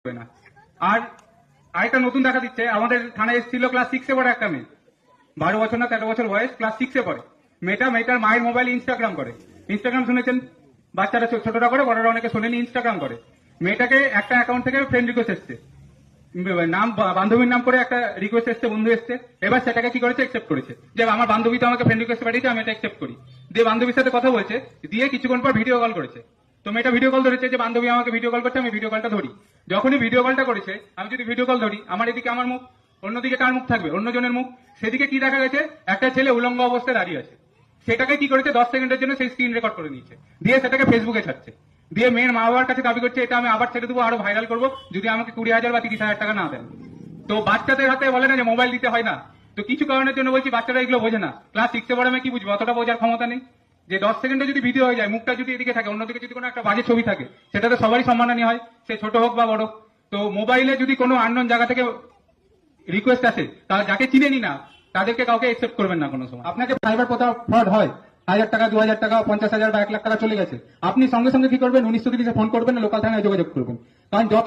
হবে না। আর আরেকটা নতুন দেখা দিচ্ছে, আমাদের থানায় এসেছিল ক্লাস 6-এ পড়ে একটা মেয়ে, 12 বছর না 13 বছর বয়স, ক্লাস 6-এ পড়ে। মেয়েটার মায়ের মোবাইলে ইনস্টাগ্রাম করে। ইনস্টাগ্রাম শুনেছেন, বাচ্চারা ছোটরা করে, বড়রা অনেকে শোনেনি, ইনস্টাগ্রাম করে। মেয়েটাকে একটা অ্যাকাউন্ট থেকে ফ্রেন্ড রিকোয়েস্ট এসছে, নাম বান্ধবীর নাম করে একটা রিকোয়েস্ট এসছে, বন্ধু এসছে। এবার সেটাকে কি করেছে, একসেপ্ট করেছে, যে আমার বান্ধবী তো আমাকে ফ্রেন্ড রিকোয়েস্ট পাঠিয়েছে, আমি এটা একসেপ্ট করি। দিয়ে বান্ধবীর সাথে কথা বলছে, দিয়ে কিছুক্ষণ পর ভিডিও কল করেছে। তো মেয়েটা ভিডিও কল ধরেছে, যে বান্ধবী আমাকে ভিডিও কল করছে, আমি ভিডিও কলটা ধরি। যখনই ভিডিও কলটা করেছে, আমি যদি ভিডিও কল ধরি, আমার এদিকে আমার মুখ, অন্যদিকে কার মুখ থাকবে, অন্যজনের মুখ। সেদিকে কি দেখা গেছে, একটা ছেলে উলঙ্গ অবস্থায় দাঁড়িয়ে আছে। সেটাকে কি করেছে, 10 সেকেন্ডের জন্য সেই স্ক্রিন রেকর্ড করে নিয়েছে, দিয়ে সেটাকে ফেসবুকে ছাড়ছে। দিয়ে মেয়ের মা বাবার কাছে দাবি করছে, এটা আমি আবার ছেড়ে দেবো, আরো ভাইরাল করবো, যদি আমাকে 20,000 বা 30,000 টাকা না দেন। তো বাচ্চাদের হাতে বলে না যে মোবাইল দিতে হয় না, তো কিছু কারণের জন্য বলছি বাচ্চারা এগুলো বোঝে না। ক্লাস 6-এ পড়ে আমি কি বুঝবো, অতটা বোঝার ক্ষমতা নেই। যে 10 সেকেন্ডে যদি ভিডিও হয়ে যায়, মুখটা যদি এদিকে থাকে, অন্যদিকে যদি কোনো একটা বাজে ছবি থাকে, সেটাতে সবারই সম্মানহানি হয়, সে ছোট হোক বা বড়। তো মোবাইলে যদি কোনো আননোন জায়গা থেকে রিকোয়েস্ট আসে, তার যাকে চিনেনি না, তাদেরকে কাউকে একসেপ্ট করবেন না কোনো সময়। আপনাকে সাইবার ফ্রড হয়, 1,000 টাকা, 2,000 টাকা, 50,000 বা 1 লাখ টাকা চলে গেছে, আপনি সঙ্গে সঙ্গে কি করবেন, 1930-এ ফোন করবেন, লোকাল থানায় যোগাযোগ করবেন। কারণ যত